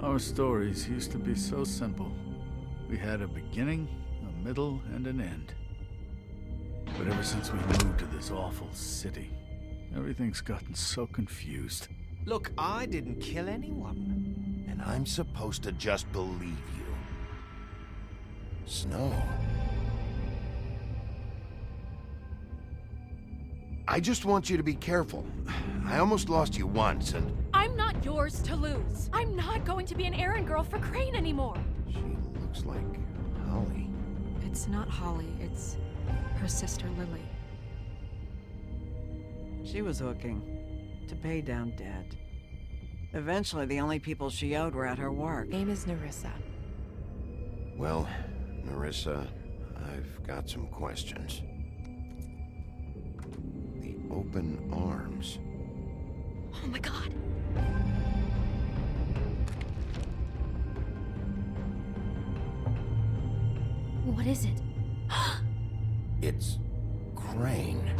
Our stories used to be so simple. We had a beginning, a middle, and an end. But ever since we moved to this awful city, everything's gotten so confused. Look, I didn't kill anyone. And I'm supposed to just believe you. Snow. I just want you to be careful. I almost lost you once, and... I'm not yours to lose. I'm not going to be an errand girl for Crane anymore. She looks like Holly. It's not Holly, it's her sister Lily. She was hooking to pay down debt. Eventually, the only people she owed were at her work. Name is Nerissa. Well, Nerissa, I've got some questions. The open arms. Oh my god. What is it? It's Crane.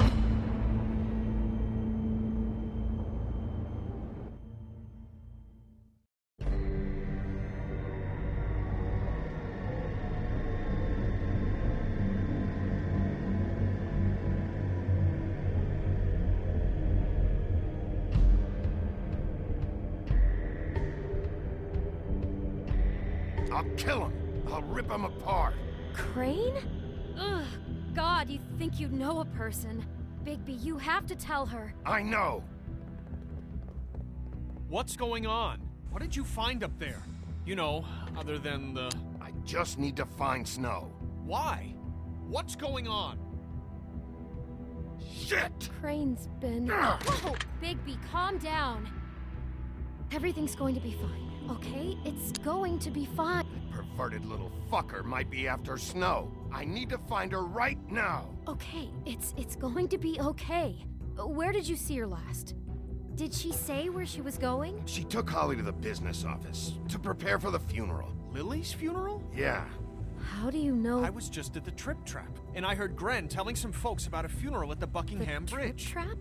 I'll kill him. I'll rip him apart. Crane? Ugh. God, you think you know a person. Bigby, you have to tell her. I know. What's going on? What did you find up there? You know, other than the... I just need to find Snow. Why? What's going on? Shit! Crane's been... Whoa! Bigby, calm down. Everything's going to be fine, okay? It's going to be fine. Perverted little fucker might be after Snow. I need to find her right now. Okay, it's going to be okay. Where did you see her last? Did she say where she was going? She took Holly to the business office to prepare for the funeral. Lily's funeral? Yeah. How do you know? I was just at the Trip Trap, and I heard Gren telling some folks about a funeral at the Buckingham the Bridge. Trip Trap?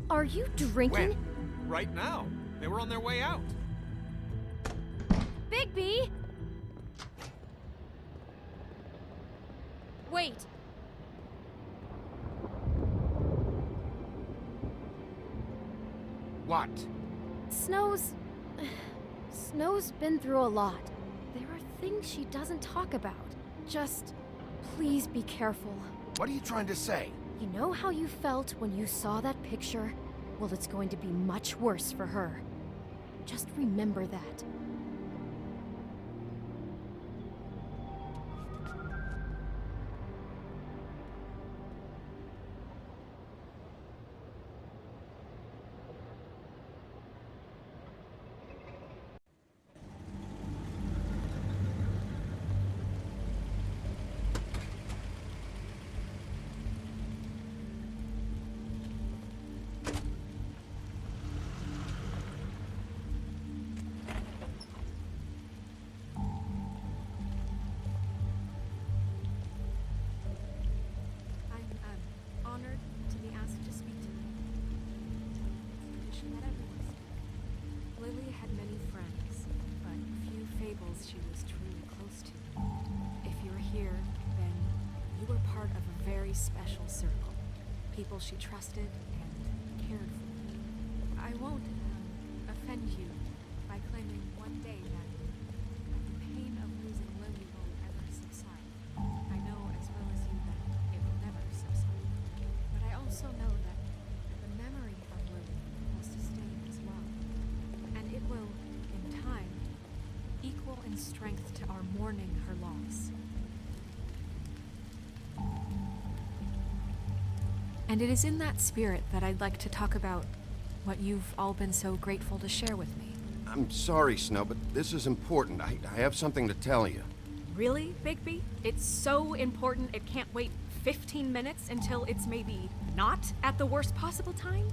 Are you drinking? When? Right now. They were on their way out. Bigby! Wait. What? Snow's been through a lot. There are things she doesn't talk about. Just, please be careful. What are you trying to say? You know how you felt when you saw that picture? Well, it's going to be much worse for her. Just remember that. She was truly close to. If you're here, then you were part of a very special circle. People she trusted and cared for. I won't offend you by claiming one day that the pain of losing Lily won't ever subside. I know as well as you that it will never subside. But I also know that the memory of Lily will sustain as well. And it will, in time, equal in strength to our mourning her loss. And it is in that spirit that I'd like to talk about what you've all been so grateful to share with me. I'm sorry, Snow, but this is important. I have something to tell you. Really, Bigby? It's so important it can't wait 15 minutes until it's maybe not at the worst possible time?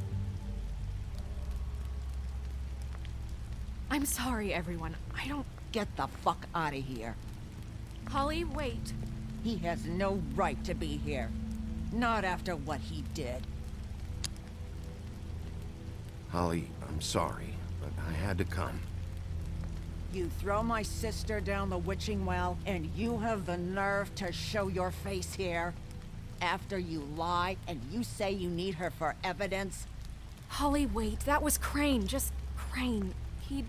I'm sorry, everyone. I don't... Get the fuck out of here. Holly, wait. He has no right to be here. Not after what he did. Holly, I'm sorry, but I had to come. You throw my sister down the witching well, and you have the nerve to show your face here? After you lie, and you say you need her for evidence? Holly, wait. That was Crane. Just Crane. He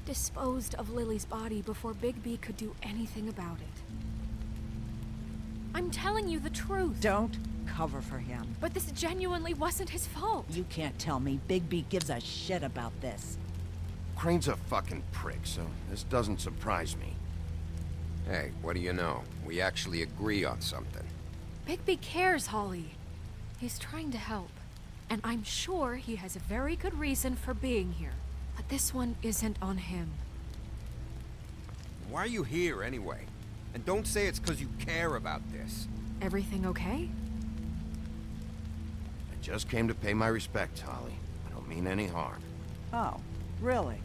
disposed of Lily's body before Bigby could do anything about it. I'm telling you the truth. Don't cover for him. But this genuinely wasn't his fault. You can't tell me Bigby gives a shit about this. Crane's a fucking prick, so this doesn't surprise me. Hey, what do you know? We actually agree on something. Bigby cares, Holly. He's trying to help. And I'm sure he has a very good reason for being here. But this one isn't on him. Why are you here anyway? And don't say it's because you care about this. Everything okay? I just came to pay my respects, Holly. I don't mean any harm. Oh, really?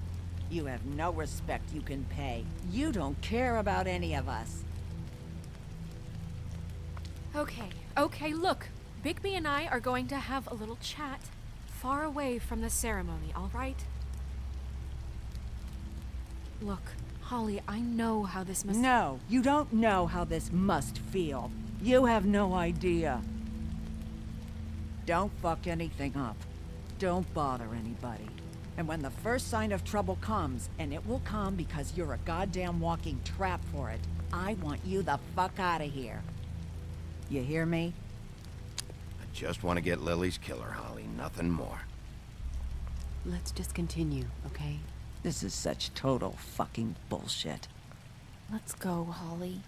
You have no respect you can pay. You don't care about any of us. Okay, look. Bigby and I are going to have a little chat far away from the ceremony, all right? Look, Holly, I know how this must... No, you don't know how this must feel. You have no idea. Don't fuck anything up. Don't bother anybody. And when the first sign of trouble comes, and it will come because you're a goddamn walking trap for it, I want you the fuck out of here. You hear me? I just want to get Lily's killer, Holly. Nothing more. Let's just continue, okay? This is such total fucking bullshit. Let's go, Holly.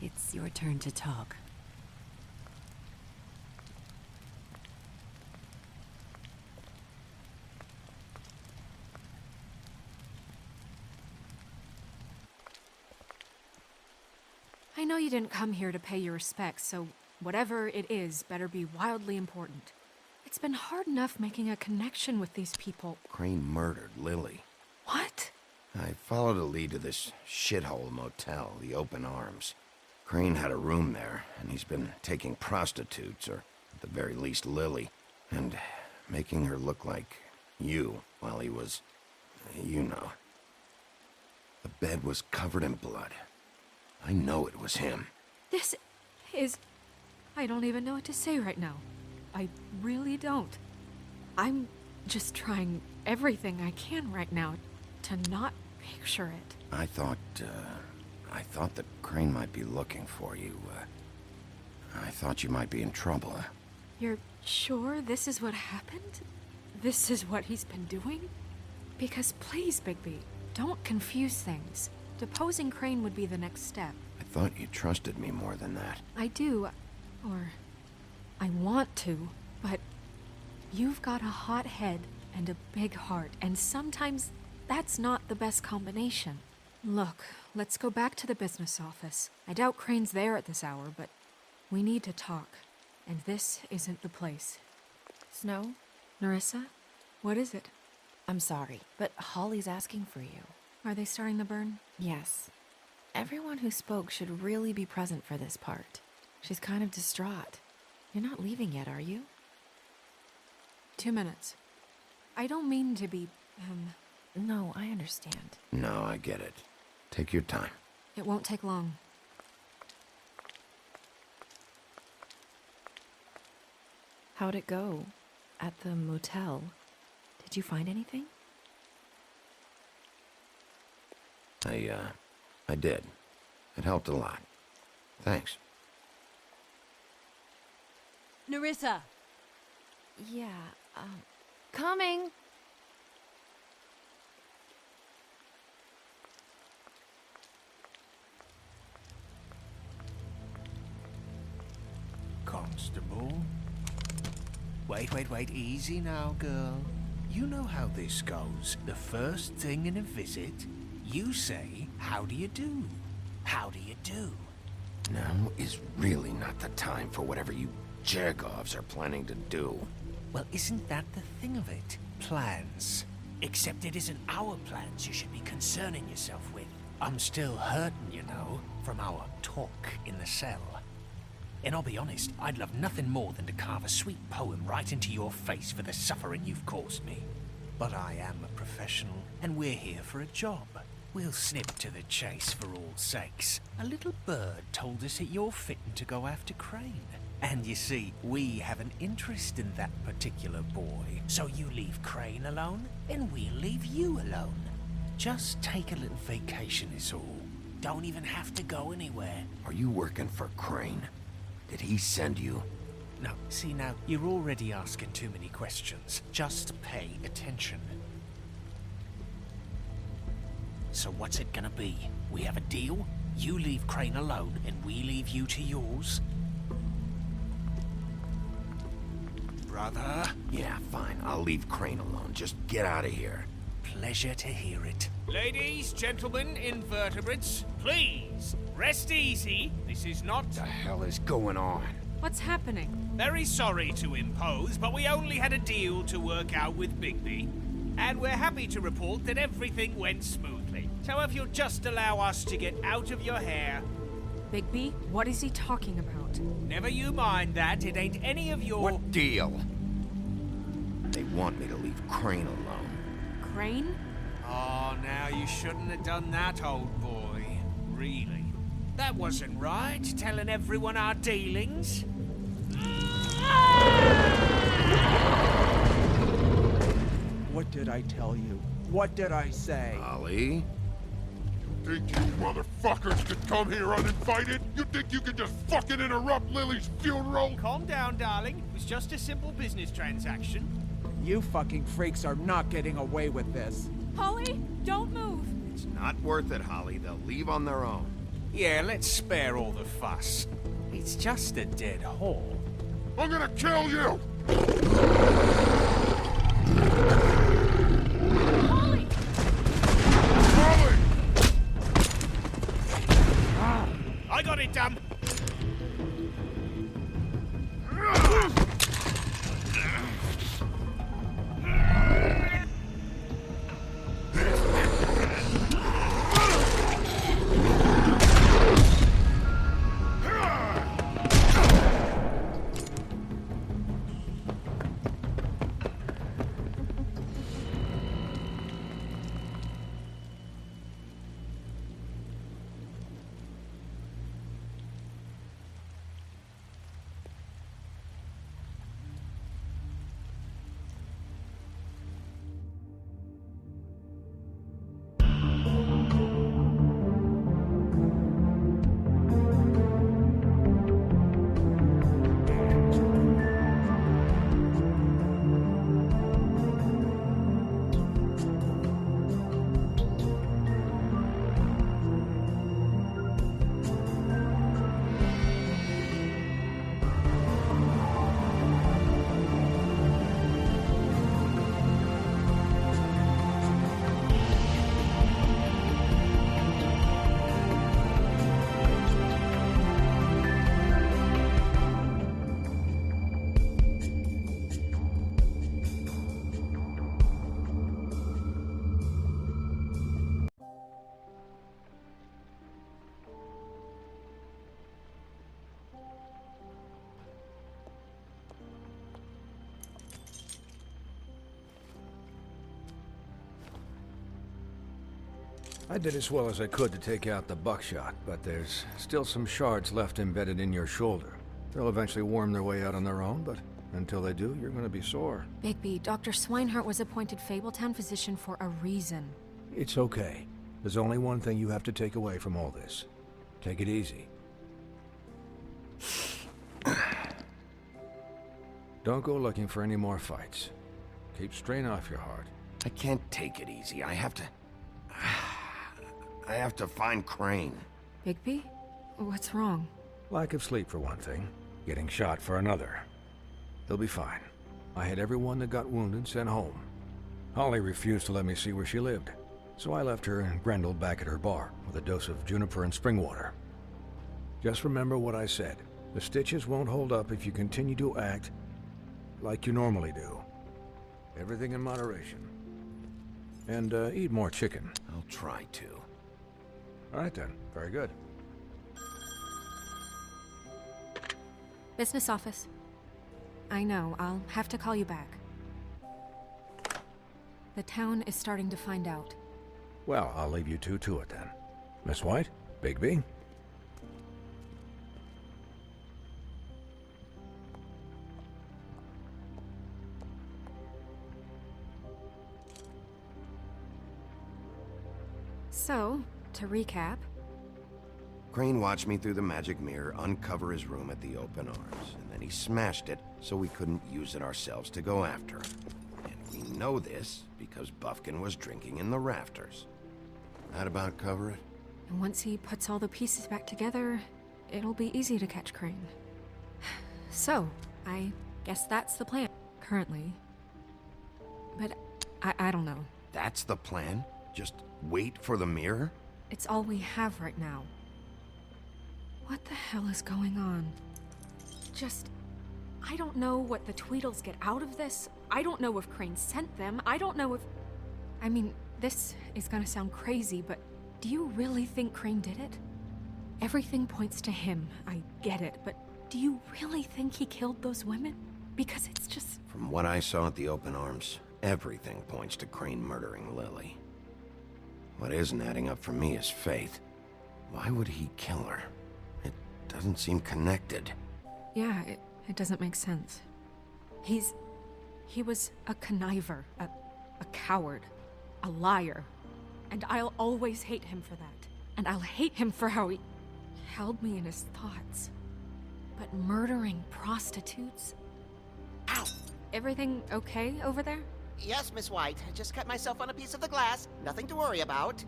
It's your turn to talk. I know you didn't come here to pay your respects, so whatever it is better be wildly important. It's been hard enough making a connection with these people. Crane murdered Lily. What? I followed a lead to this shithole motel, the Open Arms. Crane had a room there, and he's been taking prostitutes, or at the very least Lily, and making her look like you while he was, you know. The bed was covered in blood. I know it was him. This is... I don't even know what to say right now. I really don't. I'm just trying everything I can right now to not picture it. I thought that Crane might be looking for you. I thought you might be in trouble. You're sure this is what happened? This is what he's been doing? Because please, Bigby, don't confuse things. Deposing Crane would be the next step. I thought you trusted me more than that. I do, or I want to, but you've got a hot head and a big heart, and sometimes that's not the best combination. Look, let's go back to the business office. I doubt Crane's there at this hour, but we need to talk, and this isn't the place. Snow? Nerissa, what is it? I'm sorry, but Holly's asking for you. Are they starting the burn? Yes. Everyone who spoke should really be present for this part. She's kind of distraught. You're not leaving yet, are you? 2 minutes. I don't mean to be, No, I understand. No, I get it. Take your time. It won't take long. How'd it go? At the motel? Did you find anything? I did. It helped a lot. Thanks. Nerissa! Yeah, Coming! Constable? Wait, easy now, girl. You know how this goes. The first thing in a visit, you say, how do you do? How do you do? Now is really not the time for whatever you jerk-offs are planning to do. Well, isn't that the thing of it? Plans. Except it isn't our plans you should be concerning yourself with. I'm still hurting, you know, from our talk in the cell. And I'll be honest, I'd love nothing more than to carve a sweet poem right into your face for the suffering you've caused me. But I am a professional, and we're here for a job. We'll snip to the chase for all sakes. A little bird told us that you're fitting to go after Crane. And you see, we have an interest in that particular boy. So you leave Crane alone, and we'll leave you alone. Just take a little vacation is all. Don't even have to go anywhere. Are you working for Crane? Did he send you? No, see now, you're already asking too many questions. Just pay attention. So what's it gonna be? We have a deal? You leave Crane alone, and we leave you to yours? Brother? Yeah, fine. I'll leave Crane alone. Just get out of here. Pleasure to hear it. Ladies, gentlemen, invertebrates, please, rest easy. This is not... What the hell is going on? What's happening? Very sorry to impose, but we only had a deal to work out with Bigby. And we're happy to report that everything went smoothly. So if you'll just allow us to get out of your hair... Bigby, what is he talking about? Never you mind that, it ain't any of your... What deal? They want me to leave Crane alone. Crane? Oh, now you shouldn't have done that, old boy. Really. That wasn't right, telling everyone our dealings. What did I tell you? What did I say? Ollie? Think you motherfuckers could come here uninvited? You think you could just fucking interrupt Lily's funeral? Calm down, darling. It was just a simple business transaction. You fucking freaks are not getting away with this. Holly, don't move. It's not worth it, Holly. They'll leave on their own. Yeah, let's spare all the fuss. It's just a dead hole. I'm gonna kill you! Holly! Holly! I got it, damn! I did as well as I could to take out the buckshot, but there's still some shards left embedded in your shoulder. They'll eventually worm their way out on their own, but until they do, you're gonna be sore. Bigby, Dr. Swinehart was appointed Fabletown physician for a reason. It's okay. There's only one thing you have to take away from all this. Take it easy. Don't go looking for any more fights. Keep strain off your heart. I can't take it easy. I have to find Crane. Bigby? What's wrong? Lack of sleep for one thing. Getting shot for another. He'll be fine. I had everyone that got wounded sent home. Holly refused to let me see where she lived, so I left her and Grendel back at her bar with a dose of juniper and spring water. Just remember what I said. The stitches won't hold up if you continue to act like you normally do. Everything in moderation. And eat more chicken. I'll try to. All right then, very good. Business office. I know, I'll have to call you back. The town is starting to find out. Well, I'll leave you two to it then. Miss White, Bigby. So, to recap, Crane watched me through the magic mirror uncover his room at the Open Arms, and then he smashed it so we couldn't use it ourselves to go after him. And we know this because Buffkin was drinking in the rafters. That about cover it? and once he puts all the pieces back together, it'll be easy to catch Crane. So, I guess that's the plan, currently. But I don't know. That's the plan? Just wait for the mirror? It's all we have right now. What the hell is going on? I don't know what the Tweedles get out of this. I don't know if Crane sent them. I don't know if... I mean, this is gonna sound crazy, but do you really think Crane did it? Everything points to him, I get it, but do you really think he killed those women? Because it's just... From what I saw at the Open Arms, everything points to Crane murdering Lily. What isn't adding up for me is Faith. Why would he kill her? It doesn't seem connected. Yeah, it doesn't make sense. He was a conniver, a coward, a liar. And I'll always hate him for that. And I'll hate him for how he held me in his thoughts. But murdering prostitutes? Ow! Everything okay over there? Yes, Miss White. I just cut myself on a piece of the glass. Nothing to worry about.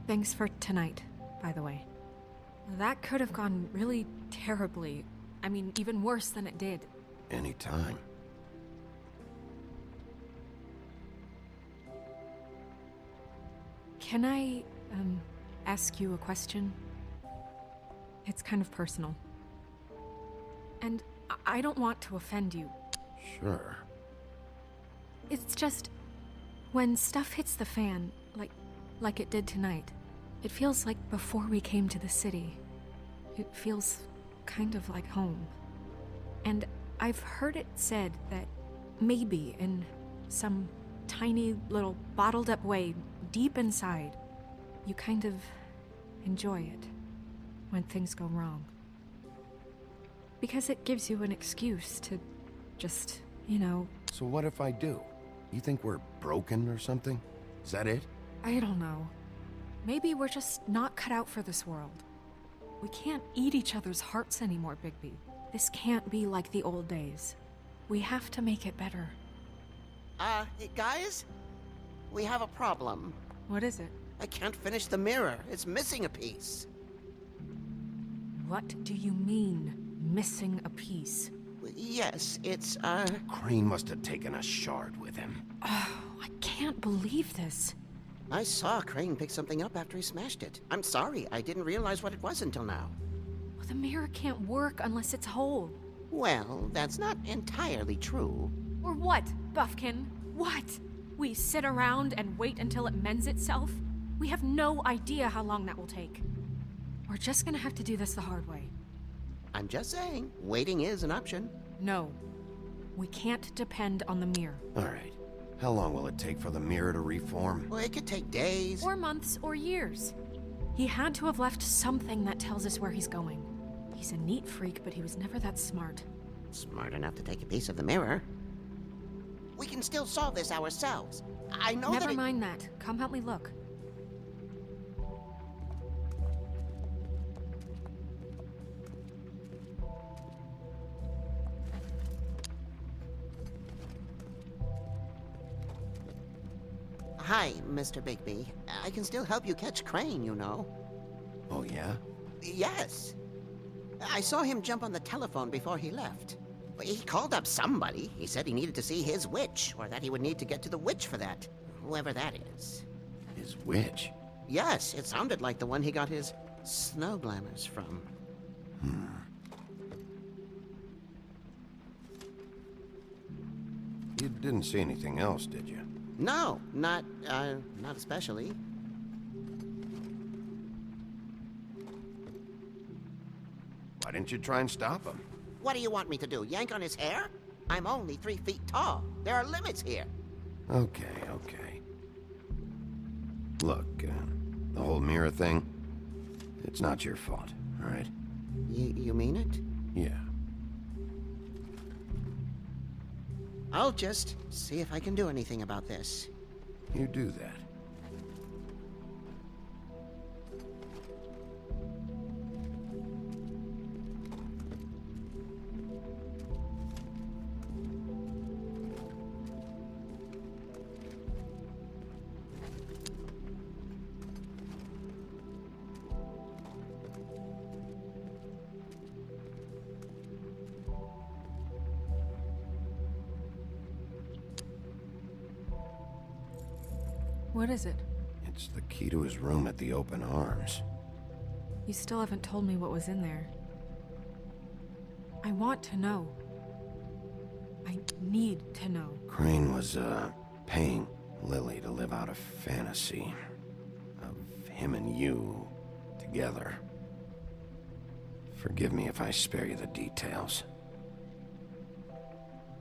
Thanks for tonight, by the way. That could have gone really terribly. I mean, even worse than it did. Anytime. Can I, ask you a question? It's kind of personal. And I don't want to offend you. Sure. It's just... when stuff hits the fan, like it did tonight, it feels like before we came to the city. It feels kind of like home. And I've heard it said that maybe in some tiny little bottled up way deep inside, you kind of enjoy it when things go wrong. Because it gives you an excuse to just, you know... So what if I do? You think we're broken or something? Is that it? I don't know. Maybe we're just not cut out for this world. We can't eat each other's hearts anymore, Bigby. This can't be like the old days. We have to make it better. Guys? We have a problem. What is it? I can't finish the mirror. It's missing a piece. What do you mean, missing a piece? Yes, it's, Crane must have taken a shard with him. Oh, I can't believe this. I saw Crane pick something up after he smashed it. I'm sorry, I didn't realize what it was until now. Well, the mirror can't work unless it's whole. Well, that's not entirely true. Or what, Buffkin? What? We sit around and wait until it mends itself? We have no idea how long that will take. We're just gonna have to do this the hard way. I'm just saying, waiting is an option. No. We can't depend on the mirror. All right. How long will it take for the mirror to reform? Well, it could take days. Or months, or years. He had to have left something that tells us where he's going. He's a neat freak, but he was never that smart. Smart enough to take a piece of the mirror. We can still solve this ourselves. I know Never mind that. Come help me look. Hi, Mr. Bigby. I can still help you catch Crane, you know. Oh, yeah? Yes. I saw him jump on the telephone before he left. He called up somebody. He said he needed to see his witch, or that he would need to get to the witch for that. Whoever that is. His witch? Yes, it sounded like the one he got his snow glamours from. You didn't see anything else, did you? No, not especially. didn't you try and stop him? What do you want me to do, yank on his hair? I'm only 3 feet tall. There are limits here. Okay, okay. Look, the whole mirror thing, it's not your fault, all right? You mean it? Yeah. I'll just see if I can do anything about this. You do that. What is it? It's the key to his room at the Open Arms. You still haven't told me what was in there. I want to know. I need to know. Crane was, paying Lily to live out a fantasy of him and you together. Forgive me if I spare you the details.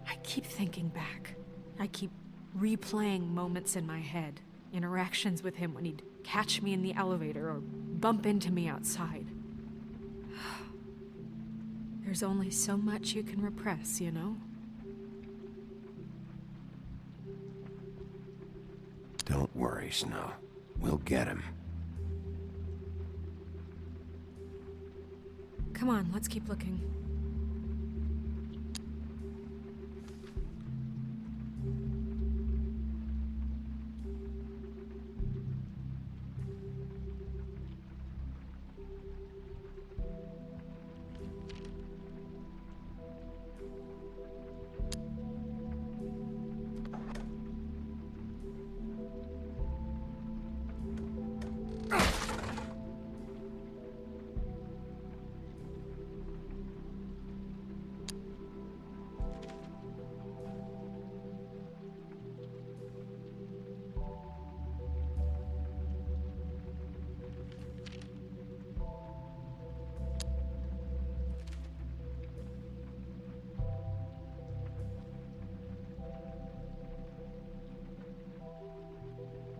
I keep thinking back. I keep replaying moments in my head. Interactions with him when he'd catch me in the elevator or bump into me outside. There's only so much you can repress, you know? Don't worry, Snow. We'll get him. Come on, let's keep looking.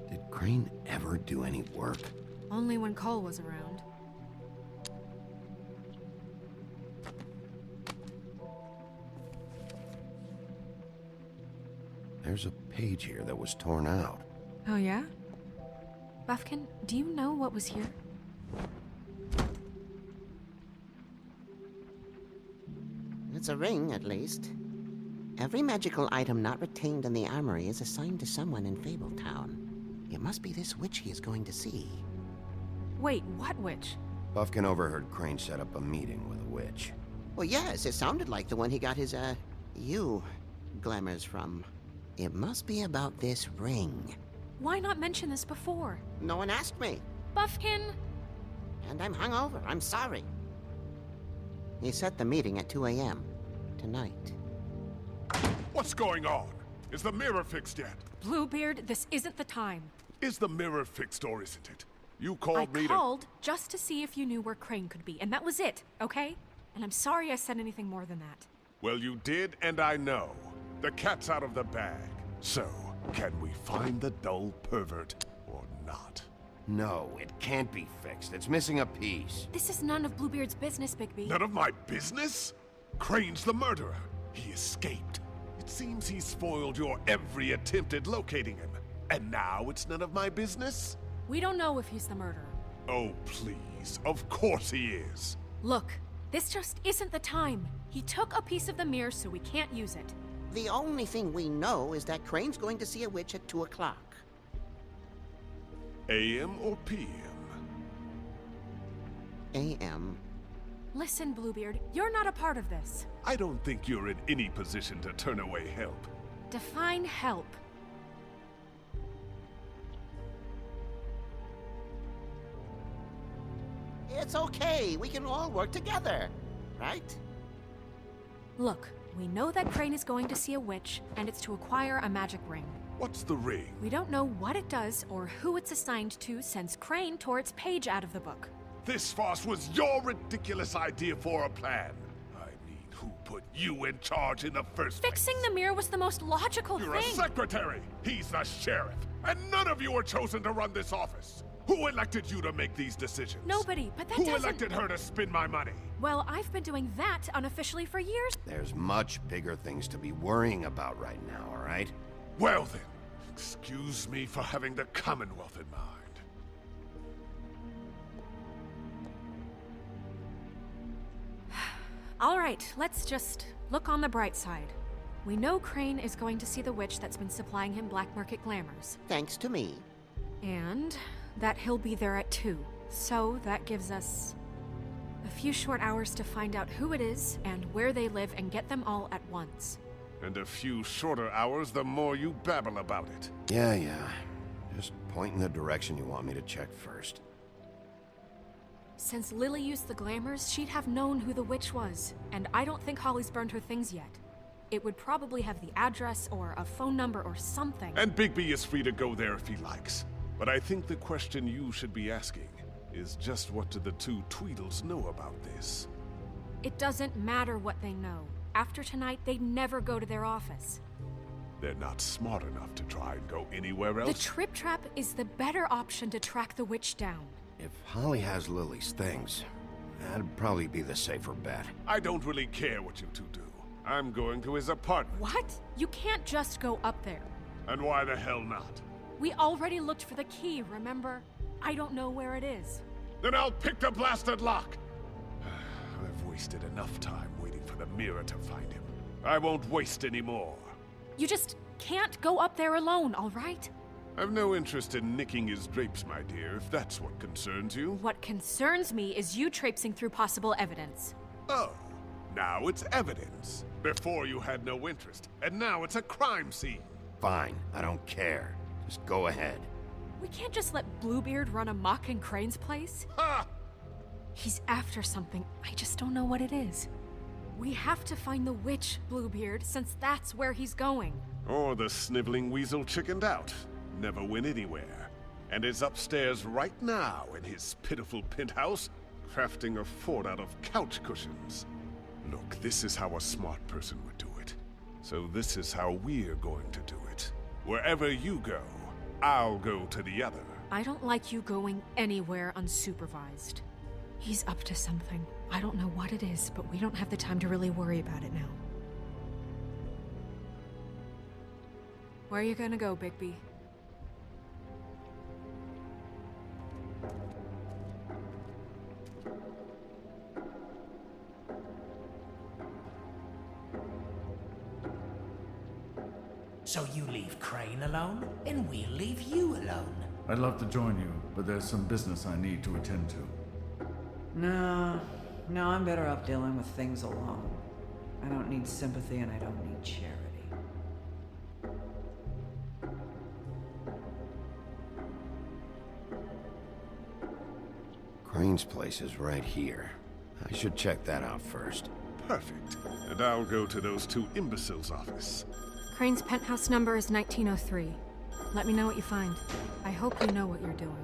Did Crane ever do any work? Only when Cole was around. There's a page here that was torn out. Oh yeah? Buffkin, do you know what was here? It's a ring, at least. Every magical item not retained in the armory is assigned to someone in Fabletown. It must be this witch he is going to see. Wait, what witch? Buffkin overheard Crane set up a meeting with a witch. Well, yes, it sounded like the one he got his, glamours from. It must be about this ring. Why not mention this before? No one asked me. Buffkin! And I'm hungover. I'm sorry. He set the meeting at 2 a.m. tonight. What's going on? Is the mirror fixed yet? Bluebeard, this isn't the time. Is the mirror fixed or isn't it? You called me I called just to see if you knew where Crane could be, and that was it, okay? And I'm sorry I said anything more than that. Well, you did, and I know. The cat's out of the bag. So, can we find the dull pervert or not? No, it can't be fixed. It's missing a piece. This is none of Bluebeard's business, Bigby. None of my business? Crane's the murderer. He escaped. It seems he spoiled your every attempt at locating him. And now it's none of my business? We don't know if he's the murderer. Oh, please. Of course he is. Look, this just isn't the time. He took a piece of the mirror, so we can't use it. The only thing we know is that Crane's going to see a witch at 2 o'clock. AM or PM? AM. Listen, Bluebeard, you're not a part of this. I don't think you're in any position to turn away help. Define help. It's okay. We can all work together, right? Look, we know that Crane is going to see a witch, and it's to acquire a magic ring. What's the ring? We don't know what it does or who it's assigned to since Crane tore its page out of the book. This farce was your ridiculous idea for a plan. I mean, who put you in charge in the first place? Fixing the mirror was the most logical You're thing. a secretary. He's the sheriff. And none of you were chosen to run this office. Who elected you to make these decisions? Nobody, but that Who doesn't... elected her to spend my money? Well, I've been doing that unofficially for years. There's much bigger things to be worrying about right now, all right? Well then, excuse me for having the Commonwealth in mind. All right, let's just look on the bright side. We know Crane is going to see the witch that's been supplying him black market glamours. Thanks to me. And that he'll be there at 2. So that gives us a few short hours to find out who it is and where they live and get them all at once. And a few shorter hours, the more you babble about it. Yeah. Just point in the direction you want me to check first. Since Lily used the glamours, she'd have known who the witch was. And I don't think Holly's burned her things yet. It would probably have the address or a phone number or something. And Bigby is free to go there if he likes. But I think the question you should be asking is just what do the two Tweedles know about this? It doesn't matter what they know. After tonight, they'd never go to their office. They're not smart enough to try and go anywhere else. The Trip Trap is the better option to track the witch down. If Holly has Lily's things, that'd probably be the safer bet. I don't really care what you two do. I'm going to his apartment. What? You can't just go up there. And why the hell not? We already looked for the key, remember? I don't know where it is. Then I'll pick the blasted lock! I've wasted enough time waiting for the mirror to find him. I won't waste any more. You just can't go up there alone, all right? I've no interest in nicking his drapes, my dear, if that's what concerns you. What concerns me is you traipsing through possible evidence. Oh, now it's evidence. Before you had no interest, and now it's a crime scene. Fine, I don't care. Just go ahead. We can't just let Bluebeard run amok in Crane's place. Ha! He's after something. I just don't know what it is. We have to find the witch, Bluebeard, since that's where he's going. Or the sniveling weasel chickened out. Never went anywhere. And is upstairs right now in his pitiful penthouse, crafting a fort out of couch cushions. Look, this is how a smart person would do it. So this is how we're going to do it. Wherever you go, I'll go to the other. I don't like you going anywhere unsupervised. He's up to something. I don't know what it is, but we don't have the time to really worry about it now. Where are you gonna go, Bigby? So you leave Crane alone, and we'll leave you alone. I'd love to join you, but there's some business I need to attend to. No, I'm better off dealing with things alone. I don't need sympathy and I don't need charity. Crane's place is right here. I should check that out first. Perfect. And I'll go to those two imbeciles' office. Crane's penthouse number is 1903. Let me know what you find. I hope you know what you're doing.